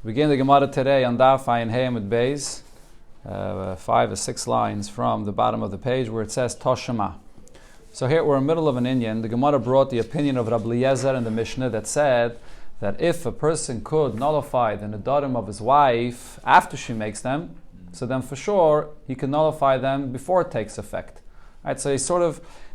We begin the Gemara today on Daf Ayin Hey Amud Beis, 5 or 6 lines from the bottom of the page where it says Toshima. So here we're in the middle of an inyan. The Gemara brought the opinion of Rabbi Eliezer in the Mishnah that said that if a person could nullify the Nedarim of his wife after she makes them, so then for sure he can nullify them before it takes effect. Right, so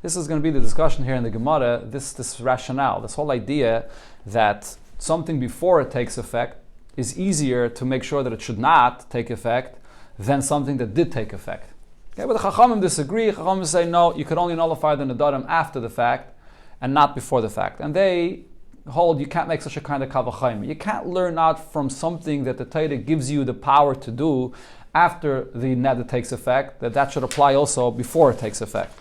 this is going to be the discussion here in the Gemara, this rationale, this whole idea that something before it takes effect is easier to make sure that it should not take effect than something that did take effect. Okay, but the Chachamim disagree. Chachamim say no, you could only nullify the Nedarim after the fact and not before the fact. And they hold you can't make such a kind of kavachayim. You can't learn out from something that the Torah gives you the power to do after the neder takes effect, that should apply also before it takes effect.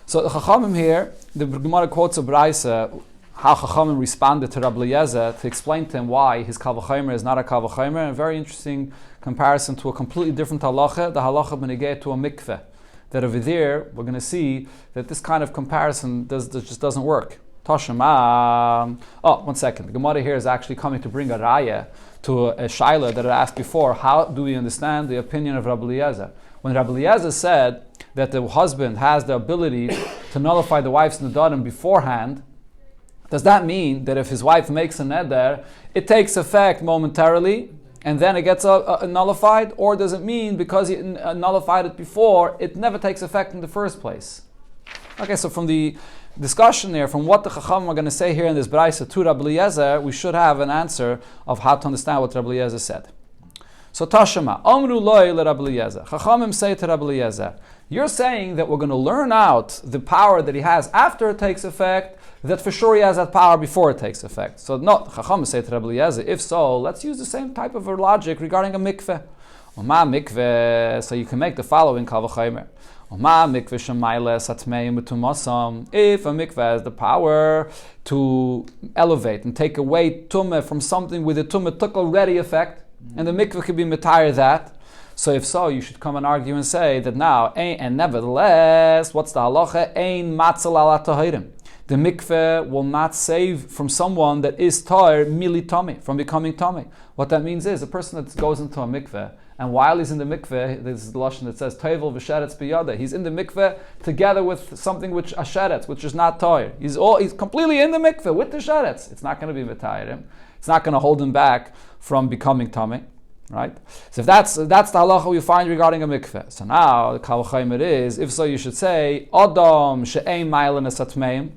So the Chachamim here, the Gemara quotes a Braisa, how Chachamim responded to Rabbi Eliezer to explain to him why his kavachayim is not a kavachayim. A very interesting comparison to a completely different halacha, the halacha benegeh to a mikveh. That over there, we're going to see that this kind of comparison just doesn't work. Toshima. One second. The Gemara here is actually coming to bring a raya to a shaila that I asked before. How do we understand the opinion of Rabbi Eliezer? When Rabbi Eliezer said that the husband has the ability to nullify the wife's nedarim beforehand, does that mean that if his wife makes a neder, it takes effect momentarily and then it gets nullified? Or does it mean because he nullified it before, it never takes effect in the first place? Okay, so from the discussion there, from what the Chacham are going to say here in this Braisa to Rabbi Eliezer, we should have an answer of how to understand what Rabbi Eliezer said. So Tashema, Amru loy le Rabbi Eliezer. Chachamim say to Rabbi Eliezer, you're saying that we're going to learn out the power that he has after it takes effect, that for sure he has that power before it takes effect. So no, Chachamim say to Rabbi Eliezer, if so, let's use the same type of logic regarding a mikveh. Oma mikveh, so you can make the following kavachaymer. Oma mikveh shemayla satmei mutumasam. If a mikveh has the power to elevate and take away tumah from something with the tumah took already effect, and the mikveh could be mitayr that. So if so, you should come and argue and say that now, and nevertheless, what's the halacha? Ein matzal ala tahirim. The mikveh will not save from someone that is tar mili tami, from becoming tami. What that means is a person that goes into a mikveh, and while he's in the mikveh, this is the lashon that says toivel v'sheretz biyada. He's in the mikveh together with something which a sheretz, which is not tar. He's completely in the mikveh with the sheretz. It's not going to be mitayrim. It's not going to hold him back from becoming tami. Right? So if that's the halacha we find regarding a mikveh. So now the kavachayim it is. If so, you should say Adam she'ein ma'ilin esatmeim.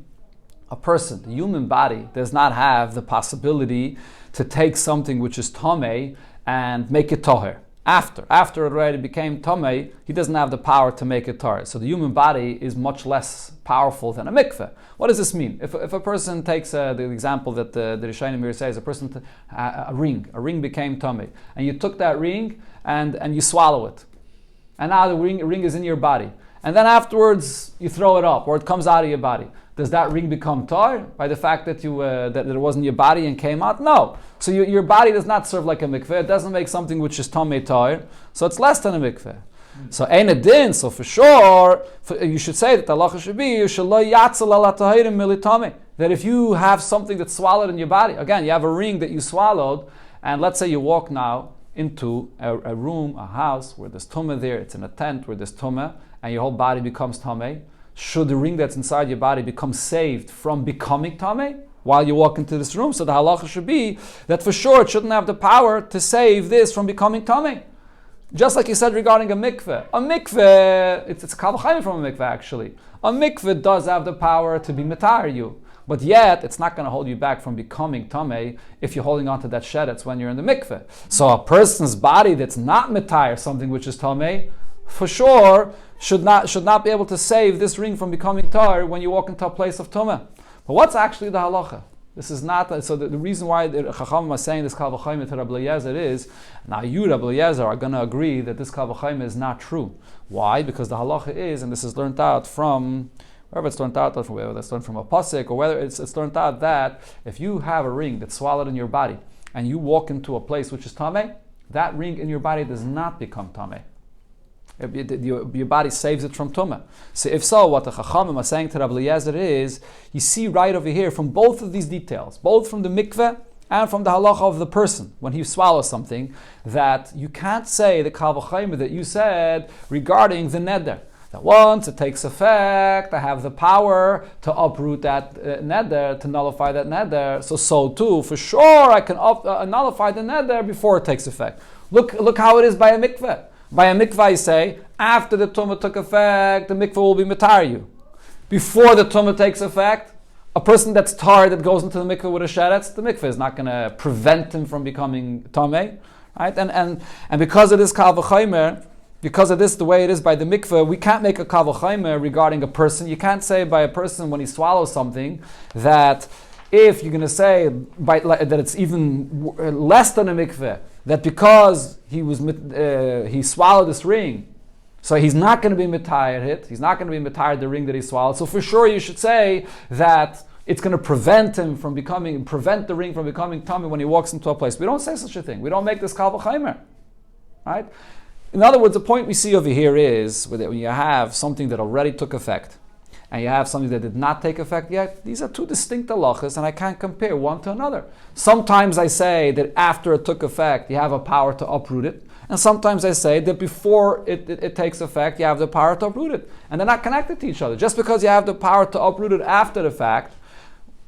A person, the human body, does not have the possibility to take something which is tamei and make it tahir. After it already became tamei, he doesn't have the power to make it tahir. So the human body is much less powerful than a mikveh. What does this mean? If a person takes the example that the Rishonim here says, a person a ring became tamei, and you took that ring and you swallow it, and now the ring is in your body, and then afterwards you throw it up or it comes out of your body. Does that ring become tar by the fact that that it wasn't your body and came out? No. So your body does not serve like a mikveh. It doesn't make something which is tamei tar. So it's less than a mikveh. So ein a din. So for sure, you should say that the halacha should be that if you have something that's swallowed in your body, again, you have a ring that you swallowed, and let's say you walk now into a room, a house where there's tumah there. It's in a tent where there's tumah, and your whole body becomes tamei. Should the ring that's inside your body become saved from becoming tamei while you walk into this room? So the halacha should be that for sure it shouldn't have the power to save this from becoming tamei. Just like you said regarding a mikveh. A mikveh, it's a kavachayim from a mikveh actually. A mikveh does have the power to be mitayr you, but yet it's not going to hold you back from becoming tamei if you're holding on to that sheretz when you're in the mikveh. So a person's body that's not mitayr something which is tamei, for sure should not be able to save this ring from becoming tar when you walk into a place of tumah. But what's actually the halacha? This is not so. The reason why the Chachamim are saying this kavachayim to Rabbi Eliezer is now you Rabbi Eliezer are going to agree that this kavachayim is not true. Why? Because the halacha is, and this is learned out from wherever it's learned out, from whether it's learned from a pasuk or whether it's learned out that if you have a ring that's swallowed in your body and you walk into a place which is tamei, that ring in your body does not become tamei. Your body saves it from tumah. So if so, what the Chachamim are saying to Rabbi Eliezer is, you see right over here from both of these details, both from the mikveh and from the halacha of the person when he swallows something, that you can't say the kal v'chomer that you said regarding the neder. That once it takes effect, I have the power to uproot that neder, to nullify that neder. So too, for sure, I can nullify the neder before it takes effect. Look how it is by a mikveh. By a mikveh, I say, after the tumah took effect, the mikveh will be matar you. Before the tumah takes effect, a person that's tired that goes into the mikveh with a sheretz, the mikveh is not going to prevent him from becoming tameh, right? And because of this kal v'chomer, because of this, the way it is by the mikveh, we can't make a kal v'chomer regarding a person. You can't say by a person when he swallows something that if you're going to say that it's even less than a mikveh, that because he swallowed this ring, so he's not going to be mitayer it. He's not going to be mitayer the ring that he swallowed. So for sure, you should say that it's going to prevent the ring from becoming tummy when he walks into a place. We don't say such a thing. We don't make this kal v'chomer, right? In other words, the point we see over here is that when you have something that already took effect, and you have something that did not take effect yet, these are two distinct halachas, and I can't compare one to another. Sometimes I say that after it took effect, you have a power to uproot it. And sometimes I say that before it takes effect, you have the power to uproot it. And they're not connected to each other. Just because you have the power to uproot it after the fact,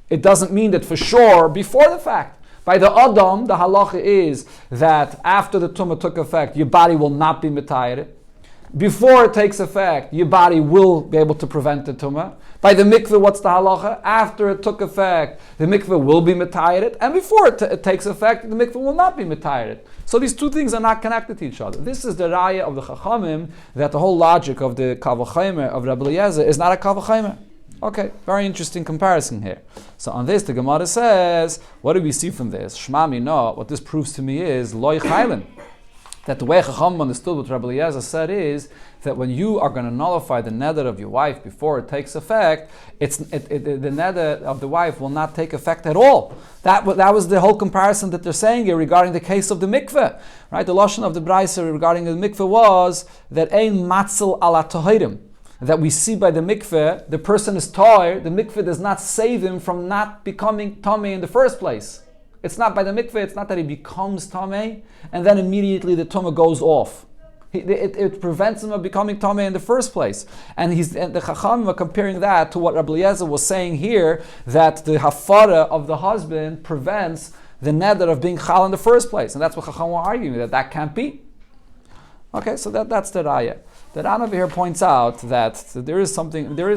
it doesn't mean that for sure before the fact. By the Adam, the halacha is that after the tumah took effect, your body will not be mitayer. Before it takes effect, your body will be able to prevent the tumah. By the mikveh, what's the halacha? After it took effect, the mikveh will be mitayer, and before it takes effect, the mikveh will not be mitayer. So these two things are not connected to each other. This is the raya of the Chachamim, that the whole logic of the kal v'chomer of Rabbi Eliezer is not a kal v'chomer. Okay, very interesting comparison here. So on this, the Gemara says, what do we see from this? Shma mino, what this proves to me is loy chaylen. That the way Chacham understood what Rabbi Eliezer said is that when you are going to nullify the neder of your wife before it takes effect, the neder of the wife will not take effect at all. That was the whole comparison that they're saying here regarding the case of the mikveh. Right? The lashon of the brayser regarding the mikveh was that ein matzel ala tahirim. That we see by the mikveh, the person is tired, the mikveh does not save him from not becoming tamei in the first place. It's not by the mikveh, it's not that he becomes tamei, and then immediately the tumah goes off. It prevents him of becoming tamei in the first place. And the Chachamim are comparing that to what Rabbi Eliezer was saying here, that the hafara of the husband prevents the neder of being chal in the first place. And that's what Chachamim are arguing, that can't be. Okay, so that's the raya. The Ran over here points out that there is,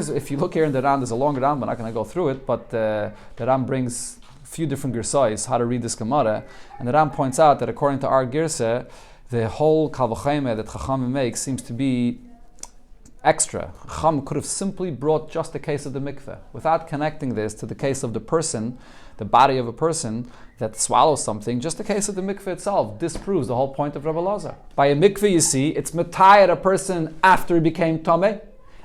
if you look here in the Ran, there's a longer Ran, we're not going to go through it, but the Ran brings a few different girsais, how to read this Gemara, and the Ran points out that according to our girsa, the whole kal v'chomer that Chachamim makes seems to be extra. Chacham could have simply brought just the case of the mikveh, without connecting this to the case of the person, the body of a person that swallows something. Just the case of the mikveh itself disproves the whole point of Rabbi Elazar. By a mikveh, you see, it's metayer a person after he became tamei,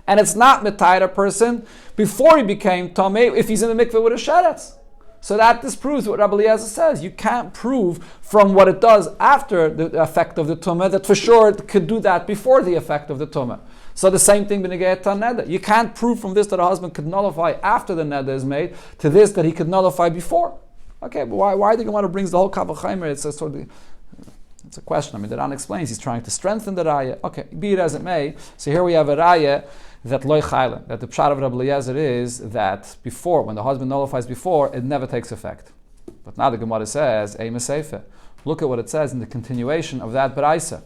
and it's not metayer a person before he became tamei if he's in the mikveh with a sheretz. So that disproves what Rabbi Eliezer says. You can't prove from what it does after the effect of the tumah that for sure it could do that before the effect of the tumah. So the same thing b'negei neder. You can't prove from this that a husband could nullify after the neder is made to this that he could nullify before. Okay, but why the Gemara brings the whole kal v'chomer? It's a question. I mean, the Ran explains he's trying to strengthen the raya. Okay, be it as it may. So here we have a raya that loy chaylen, that the pshat of Rabbi Eliezer is that before, when the husband nullifies before, it never takes effect. But now the Gemara says, Eimah Seifa. Look at what it says in the continuation of that braisa.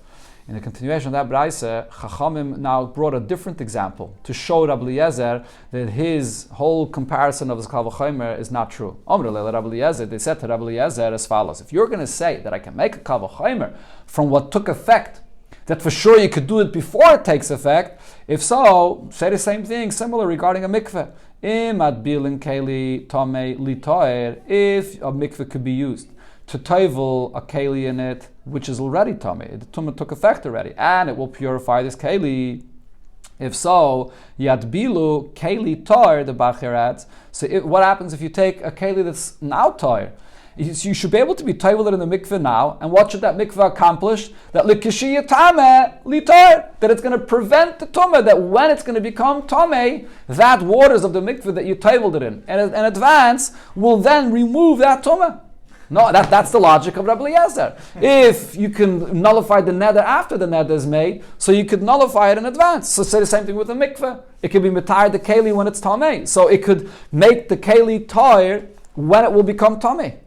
In the continuation of that braisa, Chachamim now brought a different example to show Rabbi Eliezer that his whole comparison of his kal v'chomer is not true. Rabbi Eliezer, they said to Rabbi Eliezer as follows: if you're going to say that I can make a kal v'chomer from what took effect, that for sure you could do it before it takes effect, if so, say the same thing, similar regarding a mikveh. Im adbilin keli tomei litoer, if a mikveh could be used to toivel a keli in it, which is already tomei, the tumah took effect already, and it will purify this keli. If so, yadbilu keli toer, the Bachir adds. So what happens if you take a keli that's now toer? You should be able to be toivel in the mikveh now, and what should that mikveh accomplish? That likishiyah tameh litor, that it's going to prevent the tumah, that when it's going to become tameh, that waters of the mikveh that you toiveled it in advance will then remove that tumah. No, that's the logic of Rabbi Eliezer. If you can nullify the neder after the neder is made, so you could nullify it in advance. So say the same thing with the mikveh. It could be mitayr the keli when it's tamei. So it could make the keli tayr when it will become tamei.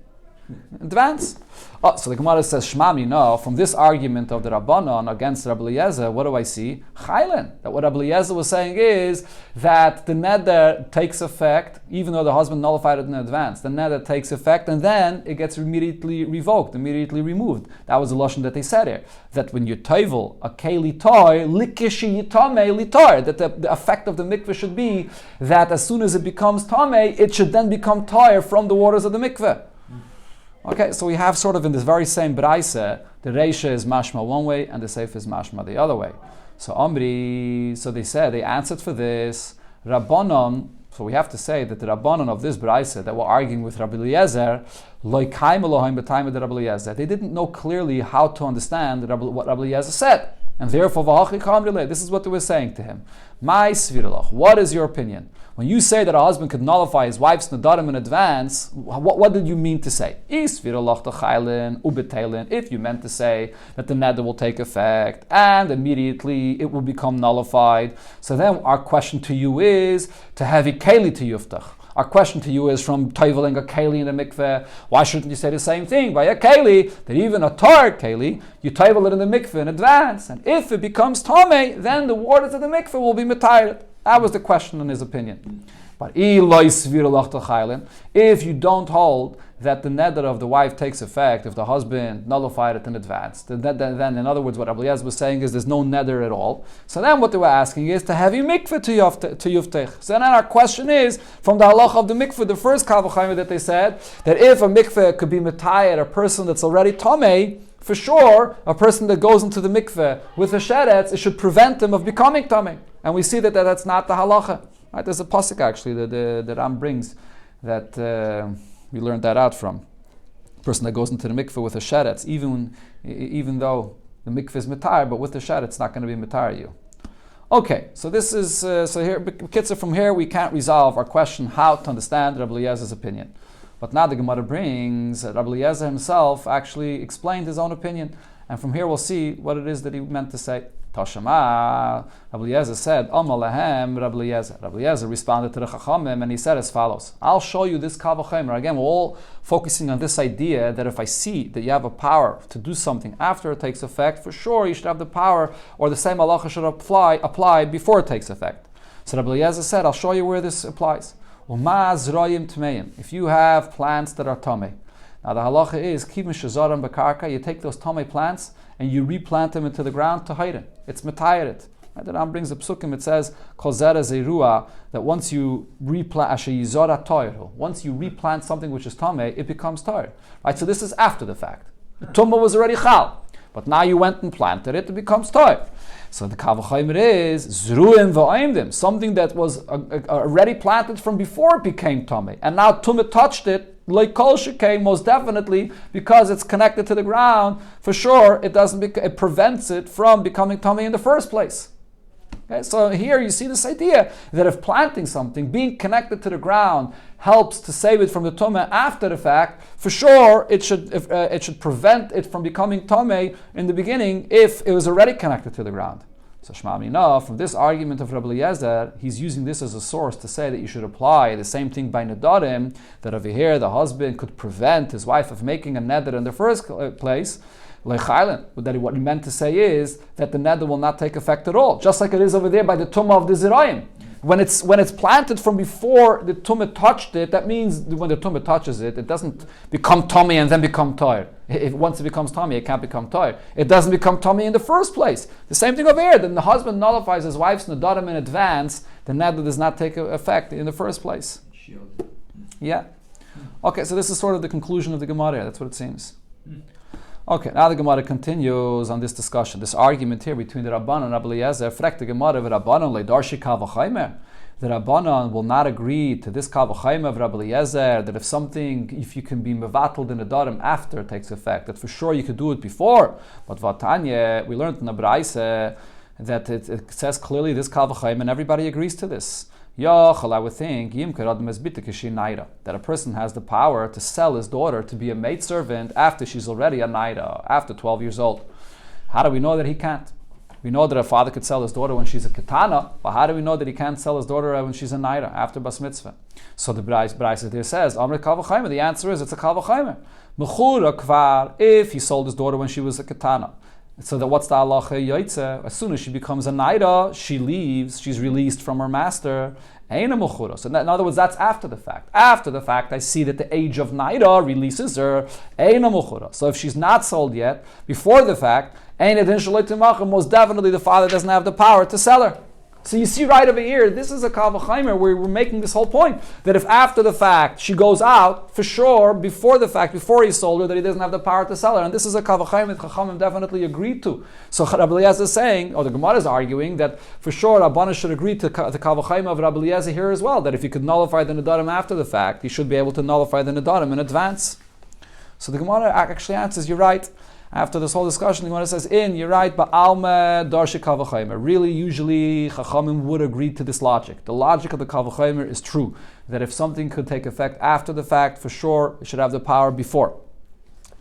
In advance. Oh, so the Gemara says, Shmami, no, from this argument of the Rabbanon against Rabbi Eliezer, what do I see? Chaylen. That what Rabbi Eliezer was saying is that the neder takes effect, even though the husband nullified it in advance. The neder takes effect and then it gets immediately revoked, immediately removed. That was the lashon that they said here. That when you toivel a keli toy, likishi yitame litar, that the effect of the mikveh should be that as soon as it becomes tamei, it should then become toy from the waters of the mikveh. Okay, so we have sort of in this very same braise, the reisha is mashma one way and the seif is mashma the other way. So Amri, so they said, they answered for this, Rabbanon, so we have to say that the Rabbanon of this braise that were arguing with Rabbi Eliezer, loikaim Elohim b'taim of Rabbi Eliezer, they didn't know clearly how to understand what Rabbi Eliezer said. And therefore, this is what they were saying to him. My sviralach, what is your opinion? When you say that a husband could nullify his wife's nedarim in advance, what did you mean to say? If you meant to say that the neder will take effect and immediately it will become nullified, so then our question to you is to have a keli to yuftach. Our question to you is from toiveling a keli in the mikveh. Why shouldn't you say the same thing by a keli, that even a tar keli, you toivel it in the mikveh in advance, and if it becomes tamei, then the waters of the mikveh will be mitayred. That was the question in his opinion. But if you don't hold that the neder of the wife takes effect if the husband nullified it in advance, then in other words, what Rabbi Eliezer was saying is there's no neder at all. So then what they were asking is to have you mikveh to yuftech. So then our question is, from the halacha of the mikveh, the first kavachayim that they said, that if a mikveh could be mitayed, a person that's already tamei, for sure, a person that goes into the mikveh with a sheretz, it should prevent him of becoming tamei. And we see that that's not the halacha. Right? There's a pasuk actually that the Ram brings that we learned that out from. A person that goes into the mikveh with a sheretz, even though the mikveh is mitar, but with the sheretz, it's not going to be mitar you. Okay, so this is so here. Kitzur, from here we can't resolve our question how to understand Rabbi Eliezer's opinion. But now the Gemara brings that Rabbi Eliezer himself actually explained his own opinion. And from here we'll see what it is that he meant to say. Tashama, Rabbi Eliezer said, Amalahem, Rabbi Eliezer. Rabbi Eliezer responded to the Chachamim and he said as follows. I'll show you this Kavachemer. Again, we're all focusing on this idea that if I see that you have a power to do something after it takes effect, for sure you should have the power, or the same halacha should apply before it takes effect. So Rabbi Eliezer said, I'll show you where this applies. If you have plants that are tamei, now the halacha is kivim shezaram bekarka. You take those tamei plants and you replant them into the ground to hide it. It's metayerit. Right? The Ram brings the psukim. It says kol zera zerua, that once you replant once you replant something which is tamei, it becomes tar. Right? So this is after the fact. The tumah was already chal, but now you went and planted it. It becomes tar. So the Kavachayim is Zruim v'aimdim, something that was already planted from before it became Tamei. And now Tumah touched it, like Kol Shekei, most definitely, because it's connected to the ground, for sure it it prevents it from becoming Tamei in the first place. Okay, so here you see this idea that if planting something, being connected to the ground, helps to save it from the Tumah after the fact, for sure it should prevent it from becoming Tamei in the beginning if it was already connected to the ground. So Shema Mina, from this argument of Rabbi Eliezer, he's using this as a source to say that you should apply the same thing by Nedarim, that over here the husband could prevent his wife of making a neder in the first place. That what he meant to say is that the neder will not take effect at all, just like it is over there by the tumah of the zirayim. When it's planted from before the tumah touched it, that means when the tumah touches it, it doesn't become tummy and then become toir. Once it becomes tummy, it can't become toir. It doesn't become tummy in the first place. The same thing over here. Then the husband nullifies his wife's nedarim in advance. The neder does not take effect in the first place. Yeah. Okay, so this is sort of the conclusion of the Gemara. That's what it seems. Okay, now the Gemara continues on this discussion, this argument here between the Rabbanan and Rabbi Eliezer. The Gemara of Rabbanan ledarshi kavachaymer. The Rabbanan will not agree to this kavachaymer of Rabbi Eliezer that if you can be mevatel in the darim after it takes effect, that for sure you could do it before. But Vatanya, we learned in the Braise that it says clearly this kavachaymer, and everybody agrees to this. Yachal, I would think, that a person has the power to sell his daughter to be a maidservant after she's already a naira, after 12 years old. How do we know that he can't? We know that a father could sell his daughter when she's a ketana, but how do we know that he can't sell his daughter when she's a naira, after bas mitzvah? So the Braisa there says, the answer is it's a kal v'chaimer. Mechura kvar, if he sold his daughter when she was a ketana. So that what's the halacha yaitze? As soon as she becomes a naira, she leaves, she's released from her master. Ain't a mechura. So in other words, that's after the fact. After the fact, I see that the age of naira releases her. Ain't a mechura. So if she's not sold yet, before the fact, ain't it most definitely the father doesn't have the power to sell her. So you see right over here, this is a kal v'chaimer where we're making this whole point, that if after the fact she goes out, for sure, before the fact, before he sold her, that he doesn't have the power to sell her. And this is a kal v'chaimer that Chachamim definitely agreed to. So Rabbi Eliezer is saying, or the Gemara is arguing, that for sure Rabbanan should agree to the kal v'chaimer of Rabbi Eliezer here as well, that if he could nullify the Nedarim after the fact, he should be able to nullify the Nedarim in advance. So the Gemara actually answers, you're right. After this whole discussion, the Gemara says, you're right, but alma darsha kal v'chaimer. Really, usually, Chachamim would agree to this logic. The logic of the kal v'chaimer is true, that if something could take effect after the fact, for sure, it should have the power before.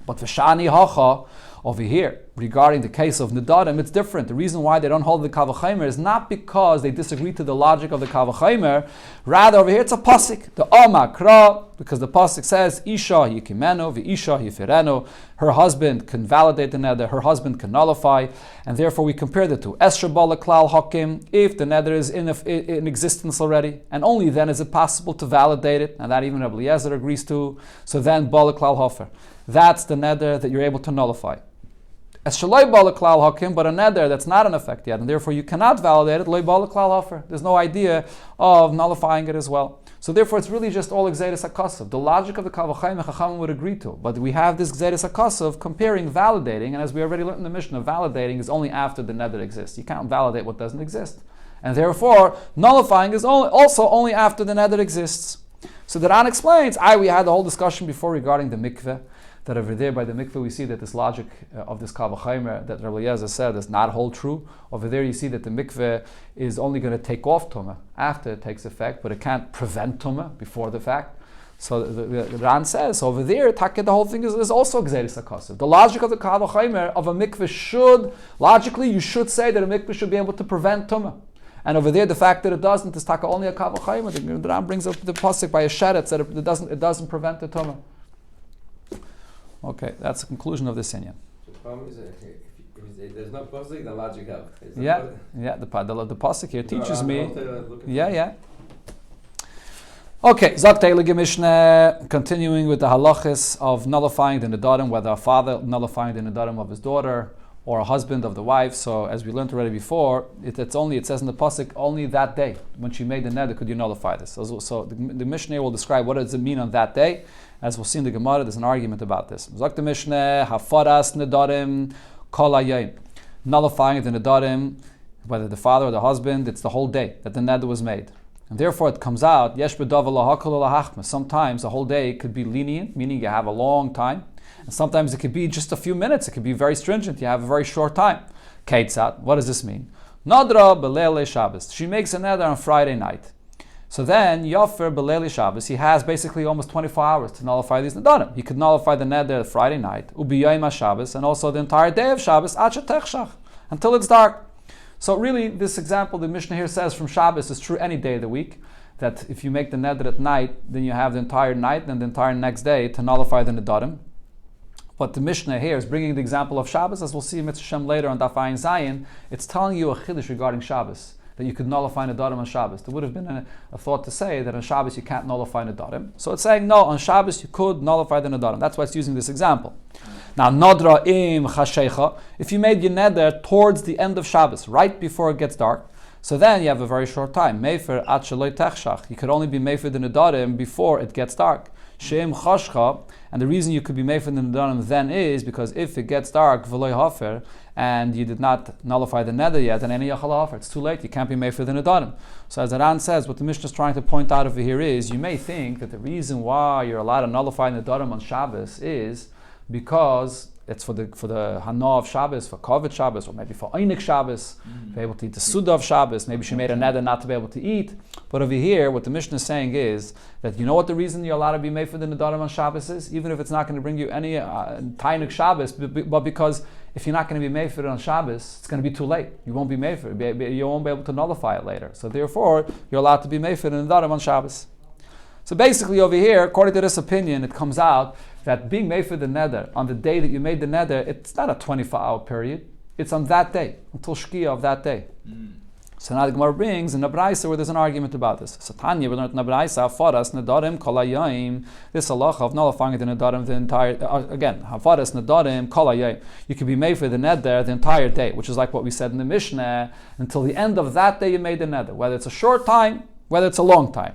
But v'shani hacha, over here, regarding the case of Nedarim, it's different. The reason why they don't hold the kal v'chaimer is not because they disagree to the logic of the kal v'chaimer. Rather, over here, it's a pasuk. The Amakra, because the pasuk says, Isha yikimeno v'isha yifireno. Her husband can validate the neder, her husband can nullify, and therefore we compare the two. Esher bala klal hakim, if the neder is in existence already, and only then is it possible to validate it, and that even Rabbi Eliezer agrees to, so then bala klal hofer. That's the neder that you're able to nullify. As shaloi bala klal hakim, but a neder that's not in effect yet, and therefore you cannot validate it, loi bala klal hofer. There's no idea of nullifying it as well. So therefore, it's really just all Gzeres HaKasav. The logic of the Kal V'chaimer Chachamim would agree to. But we have this Gzeres HaKasav comparing, validating, and as we already learned in the Mishnah, validating is only after the neder exists. You can't validate what doesn't exist. And therefore, nullifying is also only after the neder exists. So the Ran explains, we had the whole discussion before regarding the mikveh, that over there by the mikveh we see that this logic of this Kal V'chaimer that Rabbi Eliezer said does not hold true. Over there you see that the mikveh is only going to take off tumah after it takes effect, but it can't prevent tumah before the fact. So the Ran says over there, the whole thing is also Gzeres HaKasav. The logic of the Kal V'chaimer of a mikveh should, logically you should say that a mikveh should be able to prevent tumah. And over there, the fact that it doesn't is taka only a Kal V'chaimer. The Ran brings up the pasuk by a sheretz that it doesn't prevent the tumah. Okay, that's the conclusion of this inyan. The problem is if there's no pasuk, the logic helps. The pasuk here teaches me. Okay, Zaktei Mishnah, continuing with the halachas of nullifying the nedarim, whether a father nullifying the nedarim of his daughter or a husband of the wife. So, as we learned already before, it says in the pasuk only that day when she made the neder could you nullify this. So the Mishnah will describe what does it mean on that day. As we'll see in the Gemara, there's an argument about this. Zok the Mishnah, hafaras nedarim kol hayom, nullifying the nedarim, whether the father or the husband, it's the whole day that the neder was made. And therefore it comes out, yesh b'davar lahakol lahachma. Sometimes the whole day could be lenient, meaning you have a long time. And sometimes it could be just a few minutes. It could be very stringent. You have a very short time. Keitzat, what does this mean? Nadra b'leilei Shabbos. She makes a neder on Friday night. So then, Yofer B'leili Shabbos, he has basically almost 24 hours to nullify these nedarim. He could nullify the neder Friday night, Ubiyayim Shabbos, and also the entire day of Shabbos, until it's dark. So really, this example the Mishnah here says from Shabbos is true any day of the week, that if you make the neder at night, then you have the entire night and the entire next day to nullify the nedarim. But the Mishnah here is bringing the example of Shabbos, as we'll see in Mitzvah Shem later on Daf Ayin Zayin. It's telling you a chiddush regarding Shabbos, that you could nullify nedarim on Shabbos. There would have been a thought to say that on Shabbos you can't nullify nedarim. So it's saying no, on Shabbos you could nullify the nedarim. That's why it's using this example. Now, nadra im chashecha, if you made your neder towards the end of Shabbos, right before it gets dark, so then you have a very short time. Mefer at shaloi techshach. You could only be mefer the nedarim before it gets dark. Shem chashcha, and the reason you could be mefer the nedarim then is because if it gets dark, v'loi hafer, and you did not nullify the neder yet, and any yachal hafer, it's too late. You can't be mefer the nedarim. So as Aran says, what the Mishnah is trying to point out over here is, you may think that the reason why you're allowed to nullify nedarim on Shabbos is because it's for the Hana of Shabbos, for Kovet Shabbos, or maybe for Einik Shabbos, to be able to eat the Suda of Shabbos. Maybe she made a neder not to be able to eat. But over here, what the Mishnah is saying is that you know what the reason you're allowed to be made for the Nedarim on Shabbos is? Even if it's not going to bring you any Tainuk Shabbos, but because if you're not going to be made for it on Shabbos, it's going to be too late. You won't be made for it. You won't be able to nullify it later. So therefore, you're allowed to be made for the Nedarim on Shabbos. So basically over here, according to this opinion, it comes out that being made for the neder, on the day that you made the neder, it's not a 24-hour period. It's on that day, until Shkia of that day. So now the Gemara brings in the Braisa where there's an argument about this. So Tanya, we learned in the Braisa, Hafaras Nedarim Kol Hayom. This halacha of nullifying the Nedarim the entire, again, Hafaras Nedarim Kol Hayom. You can be made for the neder the entire day, which is like what we said in the Mishnah, until the end of that day you made the neder, whether it's a short time, whether it's a long time.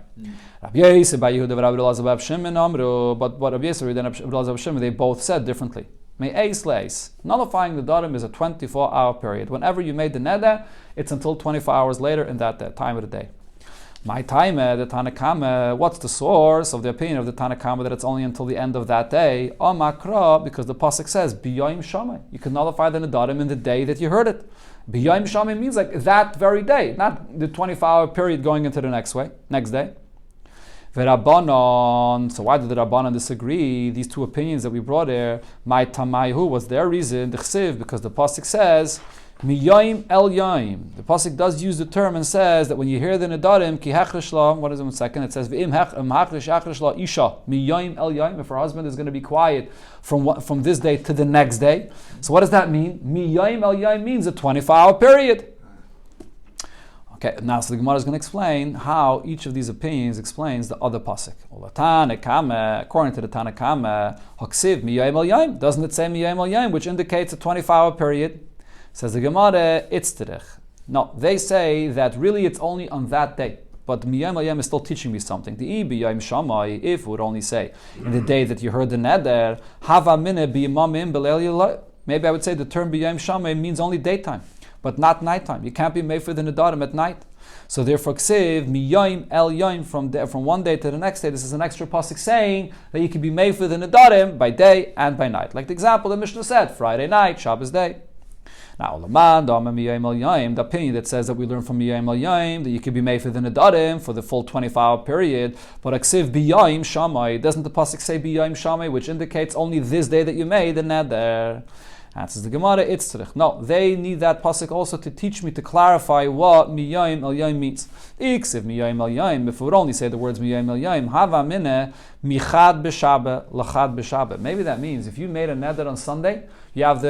Rabbi Yosef, Rabbi Yehuda, Rabbi Elazar, Rabbi Shimon, Amru, but Rabbi Yosef and Rabbi Elazar, Rabbi Shimon, they both said differently. Nullifying the Nedarim is a 24-hour period. Whenever you made the neder, it's until 24 hours later in that time of the day. My time, the Tanakama, what's the source of the opinion of the Tanakama that it's only until the end of that day? Makra, because the pasuk says, B'yoyim Shamay. You can nullify the Nedarim in the day that you heard it. B'yoyim Shamay means like that very day, not the 24-hour period going into the next day. V'Rabbanon, so why did the Rabbanon disagree? These two opinions that we brought here, my Tamayhu, was their reason, the Chsiv, because the pasuk says, Miyoim el yoim. The pasuk does use the term and says that when you hear the Nedarim, ki hechrish la, what is it, 1 second? It says, V'im hechrish la isha, miyoim el yoim, if her husband is going to be quiet from this day to the next day. So what does that mean? Miyoim el yoim means a 24-hour period. Okay, now so the Gemara is going to explain how each of these opinions explains the other pasuk. According to the Tanakama, Haksiv miyayim al yayim. Doesn't it say miyayim al yayim, which indicates a 24-hour period? Says the Gemara, it's terech. No, they say that really it's only on that day. But miyayim al yayim is still teaching me something. The biyayim shamai, if would only say in the day that you heard the neder, hava mineh biyamamim b'leil yilay. Maybe I would say the term biyayim shamai means only daytime, but not nighttime. You can't be made for the Nedarim at night. So therefore, Ksiv, Miyoim El Yoim, from one day to the next day, this is an extra pasuk saying that you can be made for the Nedarim by day and by night. Like the example the Mishnah said, Friday night, Shabbos day. Now, the opinion that says that we learn from Miyoim El Yoim, that you can be made for the Nedarim for the full 24-hour period, but Ksiv Biyoim Shamai, doesn't the pasuk say Biyoim Shamai, which indicates only this day that you made the Neder? Answers the Gemara, it's tzarich. No, they need that pasuk also to teach me, to clarify what miyayim el yayim means. Iksiv miyayim el yayim, if we would only say the words miyayim el yayim, hava mineh michad b'shabbat lachad b'shabbat. Maybe that means if you made a neder on Sunday, you have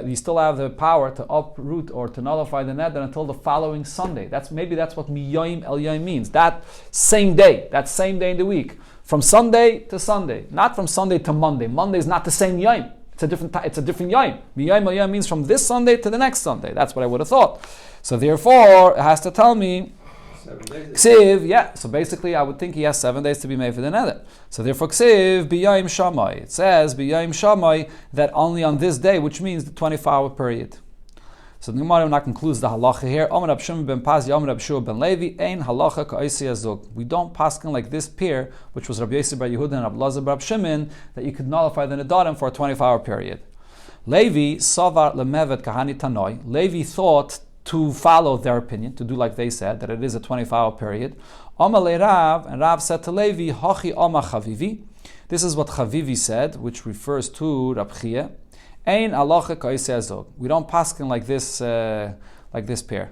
you still have the power to uproot or to nullify the neder until the following Sunday. That's what miyayim el yayim means. That same day in the week, from Sunday to Sunday, not from Sunday to Monday. Monday is not the same yayim. It's a different yayim. Miyayim al yayim means from this Sunday to the next Sunday. That's what I would have thought. So therefore, it has to tell me, Ksiv, yeah. So basically, I would think he has 7 days to be made for the neder. So therefore, Ksiv, biyayim shamai. It says, biyayim shamai, that only on this day, which means the 24-hour period. So the Gemara now concludes the halacha here. Omer Rab Shimon ben Pazi, Omer Rab Shua ben Levi, ein halacha ka'osi azug. We don't paskin like this pair, which was Rabbi Yosef bar Yehuda and Rabbi Elazar bar Rab Shimon, that you could nullify the Nedarim for a 24-hour period. Levi savar lemevet kahani tanoi. Levi thought to follow their opinion, to do like they said, that it is a 24-hour period. Omer le Rav, and Rav said to Levi, Hachi Omer Chavivi. This is what Chavivi said, which refers to Rab Chia. Ein halacha ka'osi azug. We don't paskin like this pair.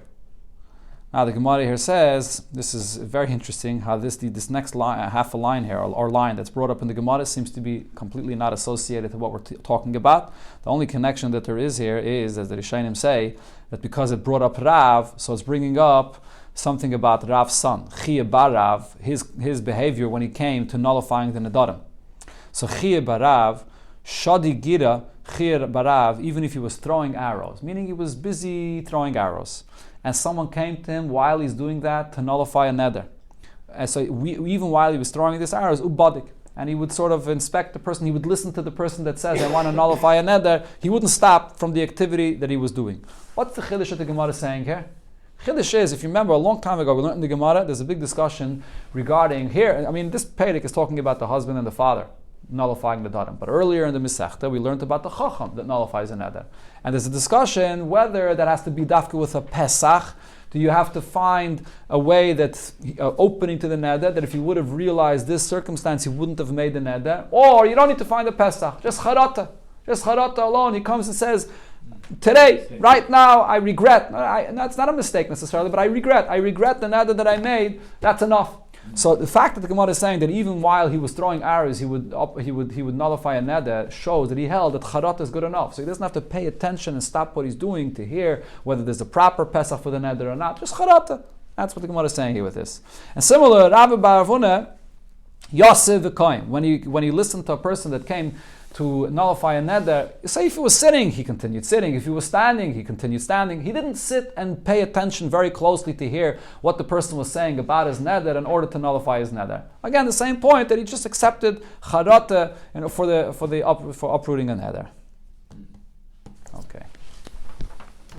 Now the Gemara here says, this is very interesting how this next line, half a line here, or line that's brought up in the Gemara seems to be completely not associated to what we're talking about. The only connection that there is here is, as the Rishonim say, that because it brought up Rav, so it's bringing up something about Rav's son, Chia bar Rav, his behavior when he came to nullifying the Nedarim. So Chia bar Rav, Shadi Gira, Chir Barav, even if he was throwing arrows, meaning he was busy throwing arrows, and someone came to him while he's doing that to nullify a neder. And so even while he was throwing these arrows, ubadik, and he would sort of inspect the person, he would listen to the person that says, I want to nullify a neder, he wouldn't stop from the activity that he was doing. What's the chiddush that the Gemara is saying here? Chiddush is, if you remember, a long time ago, we learned in the Gemara, there's a big discussion regarding here, this Perek is talking about the husband and the father nullifying the Nedarim. But earlier in the Masechta, we learned about the Chacham that nullifies a Neder. And there's a discussion whether that has to be dafka with a Pesach, Do you have to find a way that's opening to the neder, that if he would have realized this circumstance, he wouldn't have made the neder? Or you don't need to find a Pesach, just charata. Just charata alone. He comes and says, today, right now, I regret. That's not a mistake necessarily, but I regret the neder that I made. That's enough. So the fact that the Gemara is saying that even while he was throwing arrows, he would nullify a neder, shows that he held that charata is good enough. So he doesn't have to pay attention and stop what he's doing to hear whether there's a proper Pesach for the neder or not. Just charata. That's what the Gemara is saying here with this. And similar, Rabbi Bar Avuna, Yosef v'koim. When he listened to a person that came to nullify a neder, say if he was sitting, he continued sitting. If he was standing, he continued standing. He didn't sit and pay attention very closely to hear what the person was saying about his neder in order to nullify his neder. Again, the same point that he just accepted charata, for uprooting a neder.